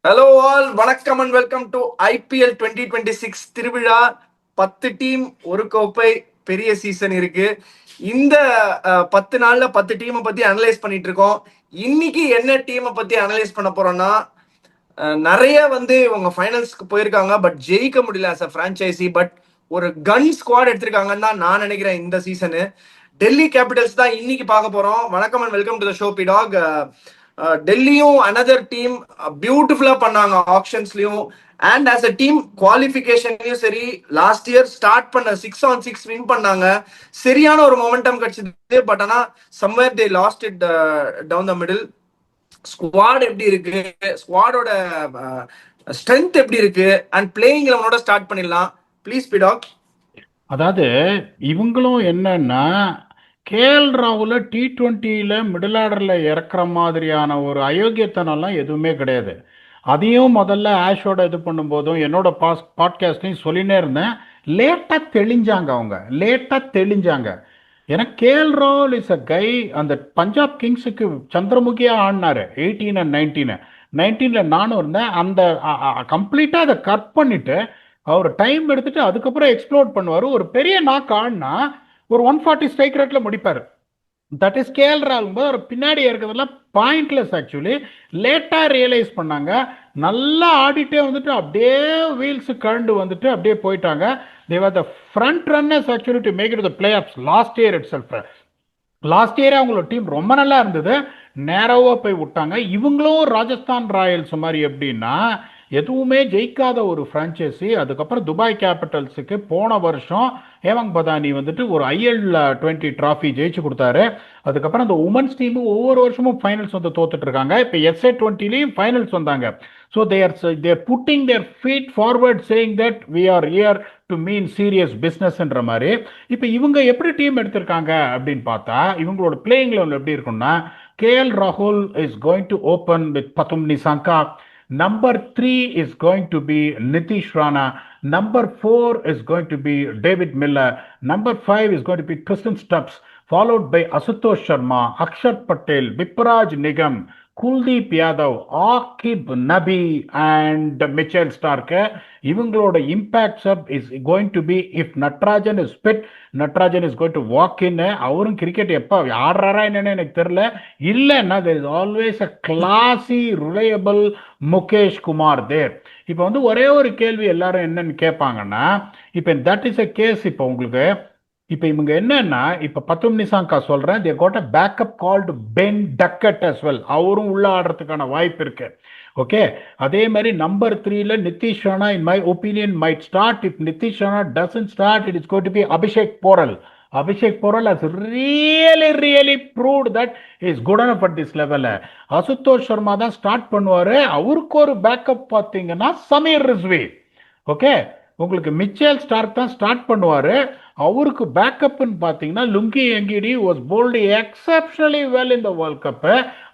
Hello all, வணக்கம் and welcome to IPL 2026 திருவிழா. 10 team, ஒரு கோப்பை, பெரிய சீசன் இருக்கு. இந்த 10 நாள்ல 10 டீமை பத்தி அனலைஸ் பண்ணிட்டு இருக்கோம். இன்னைக்கு என்ன டீமை பத்தி அனலைஸ் பண்ண போறோம்னா, நிறைய இவங்க ஃபைனல்ஸ்க்கு போயிருக்காங்க, பட் ஜெயிக்க முடியல அஸ் அ ஃப்ரான்ச்சைசி. பட் ஒரு கன் ஸ்குவாட் எடுத்திருக்காங்கன்னு தான் நான் நினைக்கிறேன் இந்த சீசனு. டெல்லி கேபிட்டல்ஸ் தான் இன்னைக்கு பார்க்க போறோம். வணக்கம் and welcome to the show பிடாக். டெல்லியும் அனதர் டீம் பியூட்டிஃபுல்லா பண்ணாங்க ஆப்ஷன்ஸ்லயும் அண்ட் ஆஸ் அ டீம் குவாலிஃபிகேஷன்லயும் சரி. லாஸ்ட் இயர் ஸ்டார்ட் பண்ண 6-on-6 வின் பண்ணாங்க. சரியான ஒரு மொமெண்டம் கிடைச்சது. பட் ஆனா somewhere they lost it down the middle. Squad எப்படி இருக்கு, ஸ்குவாடோட ஸ்ட்ரென்த் எப்படி இருக்கு அண்ட் பிளேயிங் லெவனோட ஸ்டார்ட் பண்ணிடலாம். ப்ளீஸ் பிடாக். அதாவது இவங்களும் என்னன்னா கேஎல் ராகுல T20 மிடில் ஆர்டரில் இறக்குற மாதிரியான ஒரு அயோக்கியத்தனம்லாம் எதுவுமே கிடையாது. அதையும் முதல்ல ஆஷோட இது பண்ணும்போதும் என்னோட பாட்காஸ்ட்லையும் சொல்லினே இருந்தேன். லேட்டாக தெளிஞ்சாங்க. ஏன்னா கேஎல் ராகுல் இஸ் அ கை. அந்த பஞ்சாப் கிங்ஸுக்கு சந்திரமுகியாக ஆடினாரு 18 and 19. 19ல் நானும் இருந்தேன். அந்த கம்ப்ளீட்டாக அதை கட் பண்ணிட்டு அவர் டைம் எடுத்துட்டு அதுக்கப்புறம் எக்ஸ்ப்ளோர் பண்ணுவார். ஒரு பெரிய நாக் ஆடினா ஒரு 140 ஸ்ட்ரைக் ரேட்டில் முடிப்பார். தட் இஸ் கேஎல் ராகுல். அவர் பின்னாடி இருக்கிறதெல்லாம் பாயிண்ட்லெஸ். ஆக்சுவலி லேட்டாக ரியலைஸ் பண்ணாங்க. நல்லா ஆடிட்டே வந்துட்டு அப்படியே வீல்ஸ் கழண்டு வந்துட்டு அப்படியே போயிட்டாங்க. They were the front runners actually to make it the playoffs last year itself. Last இயரே அவங்களோட டீம் ரொம்ப நல்லா இருந்தது. நேராவாக போய் விட்டாங்க. இவங்களும் ராஜஸ்தான் ராயல்ஸ் மாதிரி எப்படின்னா எதுவுமே ஜெயிக்காத ஒரு ஃப்ரான்ச்சைசி. அதுக்கப்புறம் துபாய் கேபிட்டல்ஸுக்கு போன வருஷம் ஹேமங் பதானி வந்துட்டு ஒரு IL20 ட்ராஃபி ஜெயிச்சு கொடுத்தாரு. அதுக்கப்புறம் அந்த உமன்ஸ் டீமு ஒவ்வொரு வருஷமும் ஃபைனல்ஸ் தோத்துட்டு இருக்காங்க. இப்போ SA20லையும் ஃபைனல்ஸ் வந்தாங்க. So they're putting their feet forward saying that we are here to mean serious பிஸ்னஸ்ன்ற மாதிரி. இப்போ இவங்க எப்படி டீம் எடுத்திருக்காங்க அப்படின்னு பார்த்தா இவங்களோட பிளேயிங் லெவல் எப்படி இருக்கும்னா, கேஎல் ராகுல் is going to open with பத்தும் Nissanka. Number 3 is going to be Nitish Rana. Number 4 is going to be David Miller. Number 5 is going to be Tristan Stubbs, followed by Asutosh Sharma, Akshar Patel, Vipraj Nigam, Kuldeep Yadav, Akib Nabi and Mitchell Stark. இவங்களோட impact sub is going to be if Natarajan is fit. Natarajan is going to walk in. அவரும் cricket எப்போ ஆடுறாரா என்னன்னு எனக்கு தெரியல. இல்லைன்னா there is always a classy reliable Mukesh Kumar there. இப்போ ஒரே ஒரு கேள்வி எல்லாரும் என்னன்னு கேட்பாங்கன்னா, இப்போ தட் இஸ் அ கேஸ். இப்போ உங்களுக்கு இப்போ இவங்க என்னன்னா, இப்போ பத்தும் நிசாங்கா சொல்றேன், they got a backup called Ben Duckett as well. அவரும் உள்ள ஆடுறதுக்கான வாய்ப்பு இருக்கு. ஓகே, அதே மாதிரி நம்பர் 3ல Nitish Rana in my opinion might start. If Nitish Rana doesn't start, it is going to be Abhishek Porel. Abhishek Porel has really proved that he is good enough at this level. Ashutosh Sharma தான் start பண்ணுவாரு. அவருக்கு ஒரு பேக்கப் பார்த்தீங்கன்னா சமீர் ரிஸ்வி. ஓகே, உங்களுக்கு மிச்சேல் ஸ்டார்க் தான் ஸ்டார்ட் பண்ணுவாரு. அவருக்கு பேக்கப்னு பார்த்தீங்கன்னா Lungi Ngidi was bowled exceptionally well இந்த வேர்ல்ட் கப்.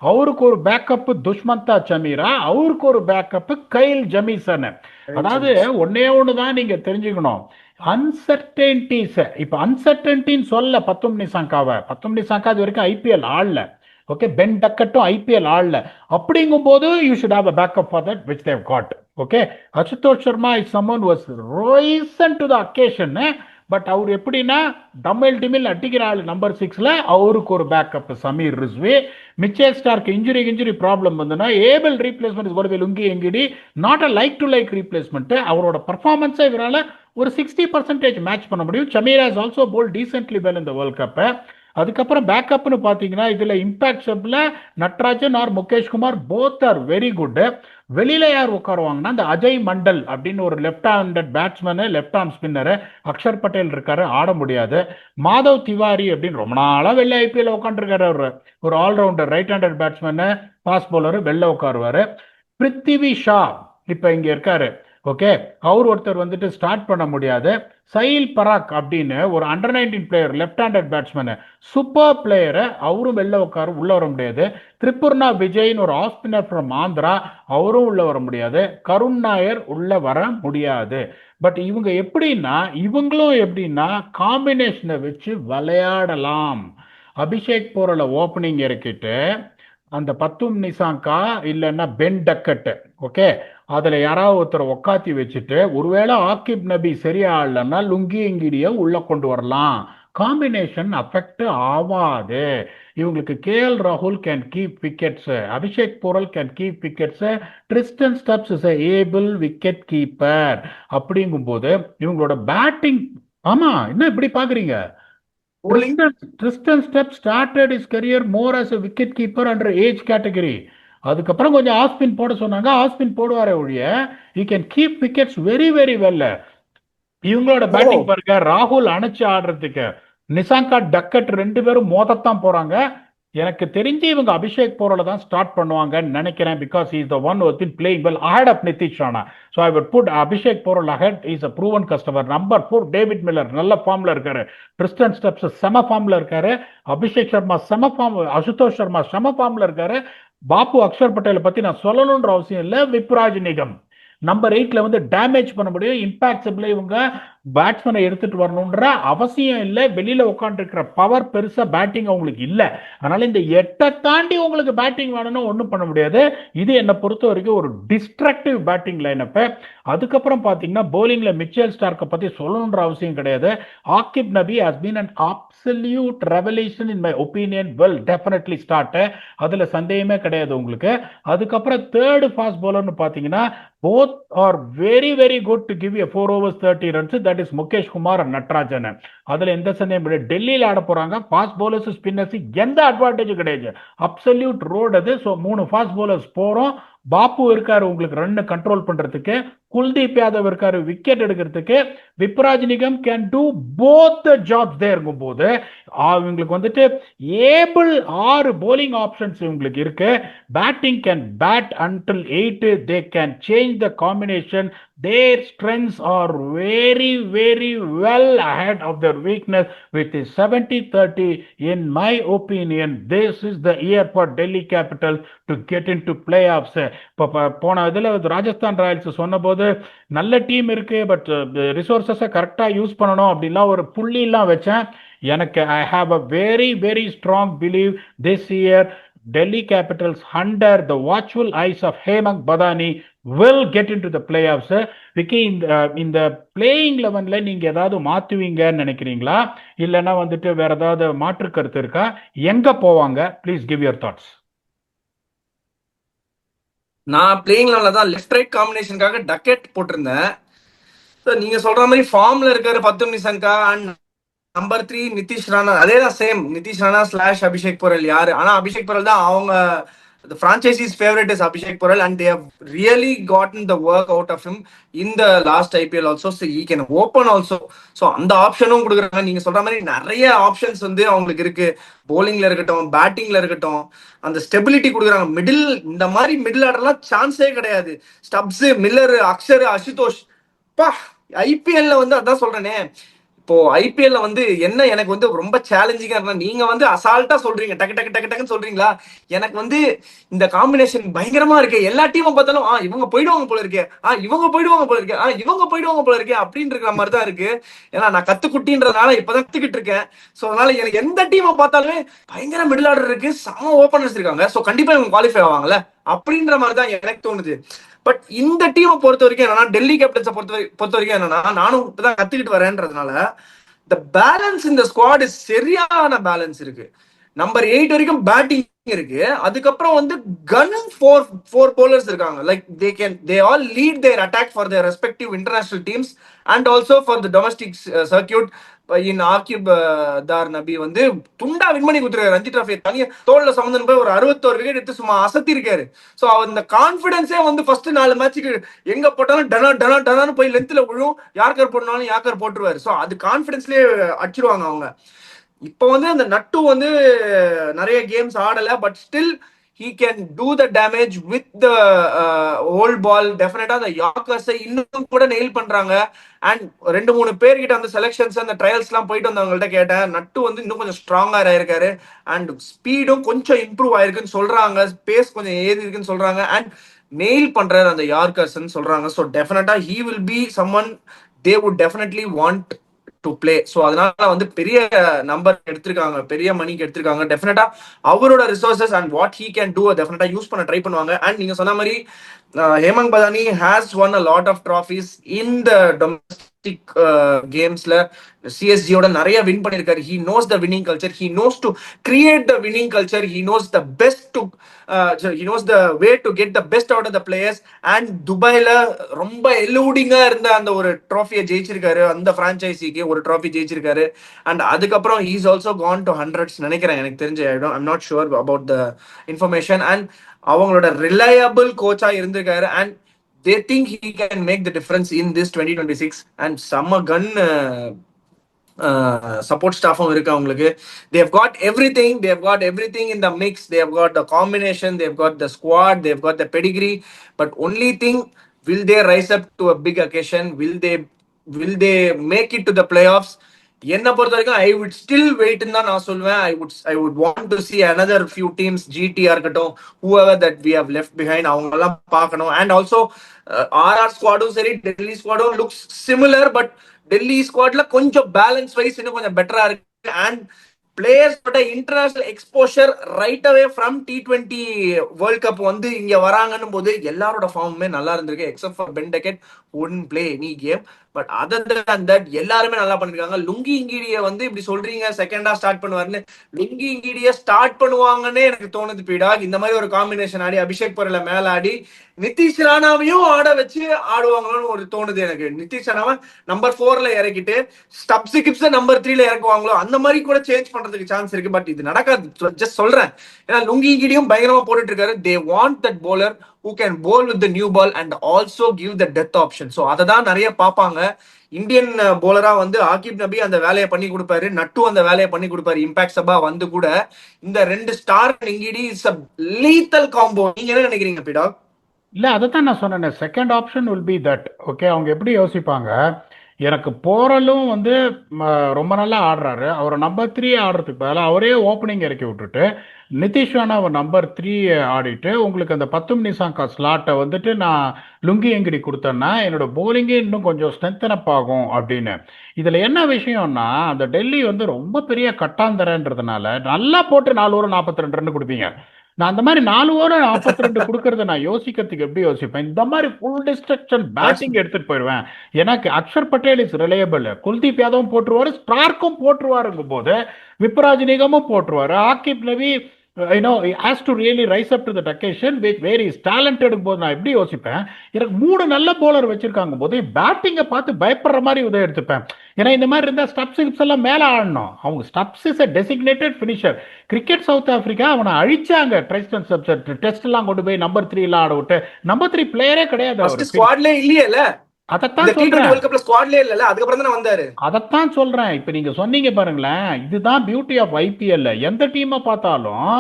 அவருக்கு ஒரு பேக்கப் துஷ்மந்தா சமீரா. அவருக்கு ஒரு பேக்கப் கைல் ஜமீசன். அதாவது ஒன்னே ஒன்று தான் நீங்க தெரிஞ்சுக்கணும், அன்சர்டனிட்டிஸ். இப்போ அன்சர்டனிட்டின்னு சொல்ல பத்தும் நிசாங்கா இது வரைக்கும் ஐபிஎல் ஆடல. ஓகே, பென் டக்கட்டும் ஐபிஎல் ஆடல. அப்படிங்கும் போது you should have a backup for that which they've got. Okay, Ashutosh Sharma is someone was risen to the occasion. But அவர் எப்படின்னா டிமில் அடிக்கிற ஆள் நம்பர் 6ல. அவருக்கு ஒரு backup Sameer Rizvi. Mitchell Starc injury problem வந்துன்னா able replacement is got by Lungi Ngidi. Not a like to like replacement. அவரோட பர்ஃபார்மன்ஸை இவரால் ஒரு 60% மேட்ச் பண்ண முடியும். Chameera is also bowled decently well இந்த வேர்ல்ட் கப். அதுக்கப்புறம் பேக்கப்னு பார்த்தீங்கன்னா இதில் இம்பாக்ட் சப்ல Natarajan or Mukesh Kumar both are very good. வெளியில யார் உட்காருவாங்கன்னா இந்த அஜய் மண்டல் அப்படின்னு ஒரு left handed batsman, left arm spinner. Axar Patel இருக்காரு, ஆட முடியாது. மாதவ் திவாரி அப்படின்னு ரொம்ப நாளாக வெளில IPL உட்காந்துருக்காரு. ஒரு all rounder right handed batsman, fast bowler, வெளில உட்காருவாரு. பிருத்திவி ஷா இப்போ இங்கே இருக்காரு. ஓகே, அவர் ஒருத்தர் ஸ்டார்ட் பண்ண முடியாது. சயில் பராக் அப்படின்னு ஒரு under player, left handed batsman, super player. அவரும் வெளில உள்ள வர முடியாது. திரிபுர்ணா விஜய்னு ஒரு ஆஃப் ஸ்பின்னர் ஃப்ரம் ஆந்திரா, அவரும் உள்ள வர முடியாது. கருண் நாயர் உள்ள வர முடியாது. பட் இவங்களும் எப்படின்னா காம்பினேஷனை வச்சு விளையாடலாம். அபிஷேக் போரல ஓப்பனிங் இறக்கிட்டு அந்த பத்தும் நிசாங்கா இல்லைன்னா பென் டக்கட், ஓகே, அதுல யாராவது ஒருத்தர் உக்காத்தி வச்சுட்டு ஒருவேளை ஆக்கிப் நபி சரியா இல்லைன்னா லுங்கி இங்கிடிய உள்ள கொண்டு வரலாம். காம்பினேஷன் அஃபெக்ட் ஆகாது. இவங்களுக்கு கேஎல் ராகுல் can keep wickets, Abhishek borewell can keep wickets, Tristan stubs is able wicket keeper. அப்படிங்கும்போது இவங்களோட பேட்டிங், ஆமா என்ன இப்படி பாக்குறீங்க? bowling. Tristan Stepp started his career more as a wicket keeper under age category. அதுக்கப்புறம் கொஞ்சம் ஆஃப் ஸ்பின் போட சொன்னாங்க, ஆஃப் ஸ்பின் போடுவாரே ஒழிய he can keep wickets very very well. இவங்களோட பேட்டிங் ஓ பாருங்க, ராகுல் அணைச்சு ஆடுறதுக்கு நிசாங்கா டக்கட் ரெண்டு பேரும் மோதத்தான் போறாங்க. எனக்கு தெரிஞ்சு இவங்க அபிஷேக் போரோல தான் ஸ்டார்ட் பண்ணுவாங்கன்னு நினைக்கிறேன். Because is the one who's been playing well ahead of Nitish Rana. So I would put Abhishek Porel ahead. Is a proven customer. Number 4 David Miller நல்ல ஃபார்ம்ல இருக்காரு. கிறிஸ்டன் ஸ்டெப்ஸ் செம ஃபார்ம்ல இருக்காரு. அபிஷேக் சர்மா செம ஃபார்ம், அசுதோஷ் சர்மா செம ஃபார்ம்ல இருக்காரு. பாபு அக்ஷர் பட்டேலை பத்தி நான் சொல்லணும்ன்ற அவசியம் இல்லை. விப்ராஜ் நிகம் நம்பர் 8ல வந்து டேமேஜ் பண்ண முடியும். இம்பாக்டபிள் இவங்க பேட்ஸ்மேனை எடுத்துட்டு வரணும்ன்ற அவசியம் இல்லை. வெளியில உட்காந்து இருக்கிற பவர் பெருசா பேட்டிங் அவங்களுக்கு இல்லை. அதனால இந்த 8 தாண்டி உங்களுக்கு பேட்டிங் வேணும்னு ஒன்றும் பண்ண முடியாது. இது என்னை பொறுத்த வரைக்கும் ஒரு டிஸ்ட்ரக்டிவ் பேட்டிங் லைனப். அதுக்கப்புறம் பாத்தீங்கன்னா போலிங்ல மிச்சல் ஸ்டார்க்கை பத்தி சொல்லணும்ன்ற அவசியம் கிடையாது. ஆக்கிப் நபி has been an absolute revolution in my opinion. Well definitely start, அதுல சந்தேகமே கிடையாது உங்களுக்கு. அதுக்கப்புறம் தேர்டு ஃபாஸ்ட் பவுலர்னு பாத்தீங்கன்னா both are very very good to give you a 4 overs 30 runs. That is Mukesh Kumar and Natarajan. அதுல எந்த சந்தேகம் இல்லை. டெல்லியில ஆட போறாங்க. ஃபாஸ்ட் பவுலர்ஸ் ஸ்பின்னர்ஸ் எந்த அட்வான்டேஜ் கிடையாது. அப்சல்யூட் ரோட் அது. ஸோ 3 ஃபாஸ்ட் பவுலர்ஸ் போறோம். பாப்பு இருக்காரு உங்களுக்கு ரன் கண்ட்ரோல் பண்றதுக்கு. குல்தீப் யாதவ் இருக்காரு விக்கெட் எடுக்கிறதுக்கு. Vipraj Nigam can do both the jobs தே இருக்கும் போது இவங்களுக்கு வந்துட்டு ஏபிள் 6 போலிங் ஆப்ஷன்ஸ் இவங்களுக்கு இருக்கு. Batting can bat until 8. They can change the combination. Their strengths are very very well ahead of their weakness with a 70-30. In my opinion, this is the year for Delhi Capitals to get into playoffs. போன இதில் Rajasthan Royals சொன்ன போது நல்ல team இருக்கு, but ரிசோர்ஸஸை கரெக்டாக use பண்ணணும் அப்படின்லாம் ஒரு புள்ளிலாம் வச்சேன். எனக்கு I have a very very strong believe this year Delhi Capitals under the watchful eyes of Hemang Badani will get into the playoffs. Vicky, இந்த பிளேயிங் 11ல நீங்க ஏதாவது மாத்துவீங்கன்னு நினைக்கிறீங்களா, இல்லைன்னா வந்துட்டு வேற ஏதாவது மாற்று கருத்து இருக்கா? எங்க போவாங்க? Please give your thoughts. நான் பிளேயிங் தான் லெஃப்ட் ரைட் காம்பினேஷனுக்காக டக்கெட் போட்டிருந்தேன். நீங்க சொல்ற மாதிரி ஃபார்ம்ல இருக்காரு பத்தும் நிசங்கா அண்ட் நம்பர் 3 நிதிஷ் ராணா. அதேதான் same Nitish Rana slash Abhishek borewell. யாரு ஆனா அபிஷேக் போரல் தான் அவங்க franchise's favorite is Abhishek Porel, and they have really gotten the work out of him in the last IPL also. So he can open also. So அந்த ஆப்ஷனும் கொடுக்குறாங்க. நீங்க சொல்ற மாதிரி நிறைய ஆப்ஷன்ஸ் வந்து அவங்களுக்கு இருக்கு. போலிங்ல இருக்கட்டும், பேட்டிங்ல இருக்கட்டும், அந்த ஸ்டெபிலிட்டி கொடுக்குறாங்க. மிடில் இந்த மாதிரி மிடில் ஆர்டர்லாம் சான்ஸே கிடையாது. ஸ்டப்ஸ், மில்லர், அக்ஷர், அசுதோஷ், பா ஐபிஎல்ல வந்து அதான் சொல்றேனே. இப்போ ஐபிஎல்ல வந்து என்ன எனக்கு வந்து ரொம்ப சேலஞ்சிங்கா இருந்தா, நீங்க வந்து அசால்ட்டா சொல்றீங்க, டக்கு டக்கு டக்கு டக்குன்னு சொல்றீங்களா. எனக்கு வந்து இந்த காம்பினேஷன் பயங்கரமா இருக்கு. எல்லா டீமும் பார்த்தாலும் இவங்க போயிடுவாங்க போல இருக்கே, இவங்க போயிடுவாங்க போல இருக்கே, இவங்க போயிடுவாங்க போல இருக்கே அப்படின்னு இருக்கிற மாதிரி தான் இருக்கு. ஏன்னா நான் கத்துக்குட்டின்றதுனால இப்பதான் கத்துக்கிட்டு இருக்கேன். ஸோ அதனால எனக்கு எந்த டீமை பார்த்தாலுமே பயங்கர மிடில் ஆர்டர் இருக்கு, செம ஓப்பனர்ஸ் இருக்காங்க. ஸோ கண்டிப்பா இவங்க குவாலிஃபை ஆவாங்கல்ல அப்படின்ற மாதிரி தான் எனக்கு தோணுது. பட் இந்த டீமை பொறுத்த வரைக்கும் என்னன்னா, டெல்லி கேபிட்டல்ஸை பொறுத்த வரைக்கும் என்னன்னா, நானும் இப்பதான் கத்துக்கிட்டு வரேன்றதுனால இந்த பேலன்ஸ் இந்த ஸ்குவாட் சரியான பேலன்ஸ் இருக்கு. நம்பர் 8 வரைக்கும் பேட்டிங் இருக்கு. அதுக்கப்புறம் வந்து கன் ஃபோர் bowlers இருக்காங்க. Like they all lead their attack for their respective international teams and also for the domestic circuit. in ஆக்கிப் தார் நபி வந்து துண்டா வின் பண்ணி கொடுத்துருக்காரு. ரஞ்சி டிராஃபி தனியா தோல்ல சம்பந்தம் போய் ஒரு 61 விக்கெட் எடுத்து சும்மா அசத்தி இருக்காரு. ஸோ அவர் இந்த கான்பிடன்ஸே வந்து ஃபர்ஸ்ட் 4 மேட்சுக்கு எங்க போட்டாலும் டனான்னு போய் லென்த்ல விழும். யார்கர் போடனாலும் யார்கர் போட்டுருவாரு. ஸோ அது கான்பிடன்ஸ்லயே அடிச்சிருவாங்க அவங்க. இப்போ வந்து அந்த நட்டு வந்து நிறைய கேம்ஸ் ஆடல, but still he can do the damage with the old ball. டெஃபினட்டா அந்த யார்க்கர்ஸை இன்னும் கூட நெயில் பண்றாங்க. அண்ட் 2-3 பேர்கிட்ட அந்த செலக்ஷன்ஸ் அந்த ட்ரையல்ஸ் எல்லாம் போயிட்டு வந்தவங்கள்ட்ட கேட்டேன். நட்டு வந்து இன்னும் கொஞ்சம் ஸ்ட்ராங்கா ஆயிருக்காரு. அண்ட் ஸ்பீடும் கொஞ்சம் இம்ப்ரூவ் ஆயிருக்குன்னு சொல்றாங்க. பேஸ் கொஞ்சம் ஏறி இருக்குன்னு சொல்றாங்க. அண்ட் நெயில் பண்றாரு அந்த யார்க்கர்ஸ் சொல்றாங்க. ஸோ டெஃபினட்டா he will be someone they would definitely want to play. So அதனால வந்து பெரிய நம்பர் எடுத்திருக்காங்க, பெரிய மணிக்கு எடுத்திருக்காங்க. டெஃபினட்டா அவரோட resources and what he can do டெஃபினட்டா யூஸ் பண்ண ட்ரை பண்ணுவாங்க. அண்ட் நீங்க சொன்ன மாதிரி Hemant Badani has won a lot of trophies in the domestic கேம்ஸ்ல. சிஎஸ்ஜியோட நிறைய வின் பண்ணிருக்காரு. He knows the winning culture, he knows to create the winning culture, he knows the best to he knows the way to get the best out of the players. And துபாயில ரொம்ப எலூடிங்கா இருந்த அந்த ஒரு ட்ராஃபியை ஜெயிச்சிருக்காரு, அந்த பிரான்ச்சைசிக்கு ஒரு trophy ஜெயிச்சிருக்காரு. And அதுக்கப்புறம் he's also Khan to hundreds நினைக்கிறேன், எனக்கு தெரிஞ்சு. I'm not sure about the information. And அவங்களோட ரிலையபிள் கோச்சா இருந்திருக்காரு. And they think he can make the difference in this 2026. And summer gun support staff இருக்கு அவங்களுக்கு. They have got everything, they have got everything in the mix, they have got the combination, they have got the squad, they have got the pedigree. But only thing, will they rise up to a big occasion? Will they make it to the playoffs? என்ன பொறுத்த வரைக்கும் I would still wait தான் நான் சொல்லுவேன். I would want to see another few teams, GTR இருக்கட்டும், whoever that we have left behind, அவங்க எல்லாம் பார்க்கணும். அண்ட் ஆல்சோ ஆர்ஆர் ஸ்குவாடும் சரி, டெல்லி ஸ்குவாடும் லுக்ஸ் சிமிலர். பட் டெல்லி ஸ்குவாட்ல கொஞ்சம் பேலன்ஸ் வைஸ் இன்னும் கொஞ்சம் பெட்டரா இருக்கு. And players international exposure right away from T20 world cup வந்து இங்க வராங்கன்னு போது எல்லாரோட ஃபார்முமே நல்லா இருந்திருக்கு, except for Ben Duckett wouldn't play any game. But other than that எல்லாருமே நல்லா பண்ணிருக்காங்க. லுங்கி இங்கீடிய வந்து இப்படி சொல்றீங்க செகண்டா ஸ்டார்ட் பண்ணுவாருன்னு, லுங்கி இங்கீடிய ஸ்டார்ட் பண்ணுவாங்கன்னே எனக்கு தோணுது பீடா. இந்த மாதிரி ஒரு காம்பினேஷன் ஆடி அபிஷேக் பொருளை மேல ஆடி நிதிஷ் ராணாவையும் ஆட வச்சு ஆடுவாங்களோன்னு ஒரு தோணுது எனக்கு. நிதிஷ் ராணாவை நம்பர் 4ல இறக்கிட்டு ஸ்டப்ஸ் கிப்ஸ நம்பர் 3ல இறக்குவாங்களோ, அந்த மாதிரி கூட சேஞ்ச் பண்றதுக்கு சான்ஸ் இருக்கு. பட் இது நடக்காது, ஜஸ்ட் சொல்றேன். ஏன்னா லுங்கி இங்கீடியும் பயங்கரமா போட்டுட்டு இருக்காரு. They want that bowler who can bowl with the new ball and also give the death option. So அதை தான் நிறைய பார்ப்பாங்க. இந்தியன் போலரா வந்து ஆகிப் நபி அந்த வேலையை பண்ணி கொடுப்பாரு, நட்டு அந்த வேலையை பண்ணி கொடுப்பாரு. இம்பாக்ட் சபா வந்து கூட இந்த 2 star Ngidi is a lethal combo. நீங்க என்ன நினைக்கிறீங்க பீடா? இல்லை, அதை தான் நான் சொன்னேன். Second option will be that. Okay, அவங்க எப்படி யோசிப்பாங்க, எனக்கு போரலும் வந்து ரொம்ப நல்லா ஆடுறாரு, அவர் நம்பர் 3 ஆடுறதுக்கு பதிலாக அவரே ஓப்பனிங் இறக்கி விட்டுட்டு நிதிஷ் ராணா அவர் நம்பர் 3 ஆடிட்டு உங்களுக்கு அந்த 10 நிசாங்கா ஸ்லாட்டை வந்துட்டு நான் லுங்கி எங்கிடி கொடுத்தேன்னா என்னோட போலிங்கே இன்னும் கொஞ்சம் ஸ்ட்ரென்தன் அப் ஆகும் அப்படின்னு. இதில் என்ன விஷயம்னா, அந்த டெல்லி வந்து ரொம்ப பெரிய கட்டாந்தரன்றதுனால நல்லா போட்டு 4 ஓவர் 42 ரன் கொடுப்பீங்க. நான் அந்த மாதிரி 4 ஓவர் 42 கொடுக்கறத நான் யோசிக்கிறதுக்கு எப்படி யோசிப்பேன், இந்த மாதிரி ஃபுல் டிஸ்ட்ரக்ஷன் பேட்டிங் எடுத்துட்டு போயிடுவேன். எனக்கு அக்ஷர் பட்டேல் இஸ் ரிலையபிள், குல்தீப் யாதவும் போட்டுருவாரு, ஸ்டார்க்கும் போட்டுருவாருங்கும் போது விப்ராஜ் நிகமும் போட்டுருவாரு, ஆகிப் நபி has to really rise up to the occasion where he is talented போது நான் எப்படி யோசிப்பேன், எனக்கு 3 நல்ல போலர் வச்சிருக்காங்க போது பேட்டிங்கை பார்த்து பயப்படுற மாதிரி உதவி எடுத்துப்பேன். ஏன்னா இந்த மாதிரி இருந்தால் ஸ்டப்ஸ் எல்லாம் மேலே ஆடணும். அவங்க Stubbs is a designated finisher. Cricket South Africa அவனை அழிச்சாங்க, டெஸ்ட் எல்லாம் கொண்டு போய் நம்பர் 3 எல்லாம் ஆட விட்டு. நம்பர் 3 பிளேயரே கிடையாது, ஸ்குவாட்ல இல்லையேல. அதைத்தான் சொல்றேன். இப்ப நீங்க சொன்னீங்க பாருங்களேன், இதுதான் பியூட்டி ஆஃப் ஐபிஎல். எந்த டீமை பார்த்தாலும்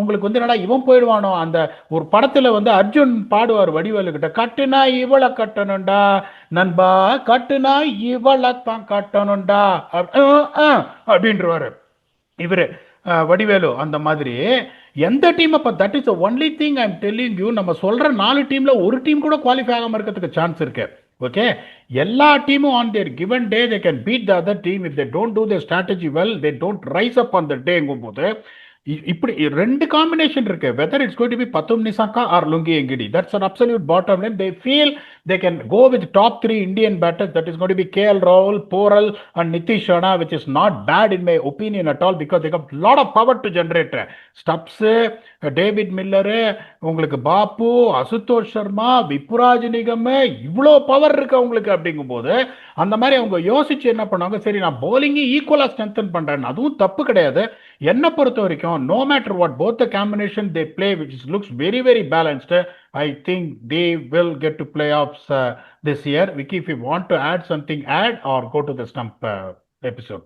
உங்களுக்கு வந்து என்னடா இவன் போயிடுவானோ. அந்த ஒரு படத்துல வந்து அர்ஜுன் பாடுவார் வடிவேலு கிட்ட, கட்டுனா இவளை கட்டணும்டா நண்பா, கட்டுனா இவளை தான் கட்டணும்டா அப்படின்றவாரு இவரு வடிவேலு. அந்த மாதிரி எந்த டீம் அப்ப that is only thing I am telling you. நம்ம சொல்ற 4 டீம்ல ஒரு டீம் கூட குவாலிஃபை ஆகாம இருக்கிறதுக்கு சான்ஸ் இருக்கு. ஓகே, எல்லா டீமும் on their given day they can beat the other team. If they don't do their strategy well, they don't rise up on the day போது இப்படி 2 காம்பினேஷன் இருக்கு. whether it's going to be Pathum Nissanka or Lungi Ngidi, that's an absolute bottom line. They feel they can go with top 3 Indian batters. That is going to be KL Rahul, Poral and Nitish Rana, which is not bad in my opinion at all, because they got lot of power to generate. Stubbs, David Miller, உங்களுக்கு பாப்பு, அசுதோஷ் சர்மா, விப்புராஜ் நிகம், இவ்வளோ power இருக்கு அவங்களுக்கு. அப்படிங்கும் போது அந்த மாதிரி அவங்க யோசிச்சு என்ன பண்ணாங்க, சரி நான் போலிங்கை ஈக்குவலா ஸ்ட்ரென்தன் பண்றேன். அதுவும் தப்பு கிடையாது. என்னை பொறுத்த வரைக்கும் no matter what both the combination they play, which looks very very balanced, I think they will get to playoffs this year. Vicky, if you want to add something, add or go to the stump episode.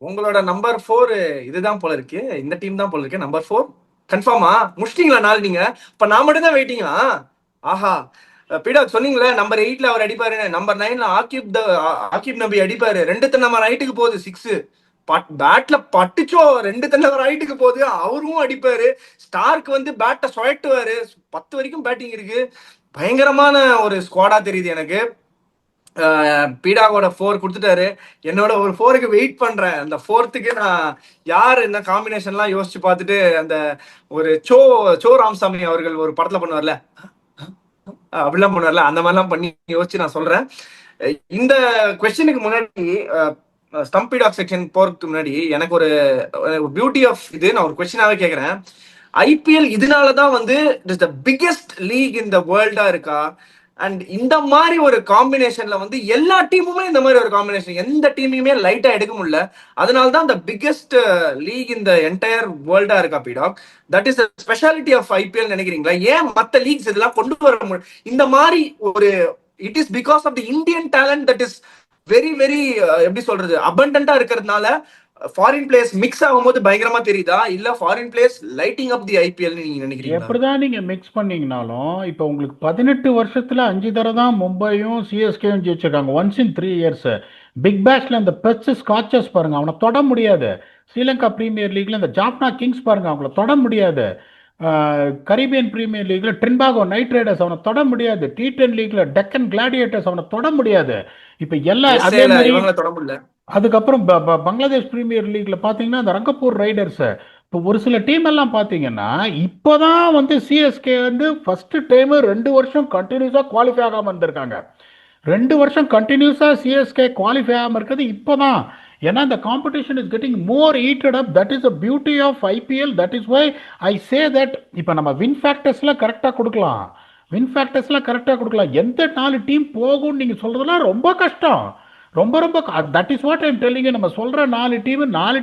உங்களோட number 4 இதுதான் போல இருக்கு, இந்த team தான் போல இருக்கு. Number 4 கன்ஃபார்மா முடிச்சிட்டீங்களா? நாள் நீங்க இப்ப நான் மட்டும் தான் வெயிட்டிங்களா? ஆஹா, பீடா சொன்னீங்களே நம்பர் 8ல அவர் அடிப்பாரு, நம்பர் 9ல ஆகிப் நபி அடிப்பாரு. 2 தன்னமர் ரைட்டுக்கு போகுது 6, பேட்ல பட்டுச்சோ 2 தன்னமர் ரைட்டுக்கு போகுது, அவரும் அடிப்பாரு. ஸ்டார்க் வந்து பேட்டை சுழட்டுவாரு. 10 வரைக்கும் பேட்டிங் இருக்கு. பயங்கரமான ஒரு ஸ்குவாடா தெரியுது எனக்கு. பீடாவோட 4 கொடுத்துட்டாரு. என்னோட ஒரு 4க்கு வெயிட் பண்றேன். அந்த 4த்துக்கு நான் யார் என்ன காம்பினேஷன்லாம் யோசிச்சு பார்த்துட்டு, அந்த ஒரு சோ ராமசாமி அவர்கள் ஒரு படத்துல பண்ணுவார்ல, அப்படிலாம் பண்ணுவார்ல, அந்த மாதிரிலாம் பண்ணி யோசிச்சு நான் சொல்றேன். இந்த கொஸ்டினுக்கு முன்னாடி ஸ்டம்ப் பீடாக் செக்ஷன் போறதுக்கு முன்னாடி எனக்கு ஒரு பியூட்டி ஆஃப் இது நான் ஒரு கொஸ்டினாவே கேட்கறேன். ஐபிஎல் இதனாலதான் வந்து it is the biggest league in the வேர்ல்டா இருக்கா? அண்ட் இந்த மாதிரி ஒரு காம்பினேஷன்ல வந்து எல்லா டீமுமே இந்த மாதிரி ஒரு காம்பினேஷன் எந்த டீமையுமே லைட்டா எடுக்க முடியல. அதனால தான் த பிக்கெஸ்ட் லீக் இந்த என்டையர் வேர்ல்டா இருக்கா PDogg? That is speciality of IPL நினைக்கிறீங்களா? ஏன் மத்த லீக்ஸ் இதெல்லாம் கொண்டு வர முடியும் இந்த மாதிரி ஒரு it is because of the Indian talent that is very very எப்படி சொல்றது அபண்டன்டா இருக்கிறதுனால ஃபாரின் பிளேயர்ஸ் மிக்ஸ் ஆகும்போது பயங்கரமா தெரியுதா, இல்ல ஃபாரின் பிளேயர்ஸ் லைட்டிங் அப் தி ஐபிஎல் நீங்க நினைக்கிறீங்களா? எப்படிதான் நீங்க மிக்ஸ் பண்ணீங்கனாலும் இப்போ உங்களுக்கு 18 வருஷத்துல 5 தடவை தான் மும்பையும் சிஎஸ்கேயும் ஜெயிச்சிருக்காங்க. Once in 3 years. பிக் பேஷ்ல அந்த பெட்ஸ் ஸ்காட்சஸ் பாருங்க, அவனை தொட முடியாது. ஸ்ரீலங்கா பிரீமியர் லீக்ல இந்த ஜாப்னா கிங்ஸ் பாருங்க, அவங்கள தொட முடியாது. கரீபியன் பிரீமியர் லீக்ல ட்ரின்பாகோ நைட் ரைடர்ஸ் அவனை தொட முடியாது. T10 லீக்ல டெக்கன் கிளாடியேட்டர்ஸ் அவனை தொட முடியாது. இப்ப எல்லாம் அதே மாதிரி. தொட முடியல. அதுக்கப்புறம் பங்களாதேஷ் பிரீமியர் லீக்ல பாத்தீங்கன்னா அந்த ரங்கப்பூர் ரைடர்ஸ், இப்போ ஒரு சில டீம் எல்லாம் பாத்தீங்கன்னா இப்போதான் வந்து சிஎஸ்கே வந்து ஃபர்ஸ்ட் டைம் 2 வருஷம் கண்டினியூஸா குவாலிஃபை ஆகாம இருந்திருக்காங்க. 2 வருஷம் கண்டினியூஸா சிஎஸ்கே குவாலிஃபை ஆகாம இருக்கிறது இப்போதான். ஏன்னா இந்த competition is getting more heated up. That is a beauty of IPL. That is why I say that இப்போ நம்ம வின் ஃபேக்டர்ஸ்லாம் கரெக்டாக கொடுக்கலாம். எந்த 4 டீம் போகும்னு நீங்கள் சொல்றதெல்லாம் ரொம்ப கஷ்டம். ரொம்ப ரொம்ப that is what I'm telling. நம்ம சொல்ற 4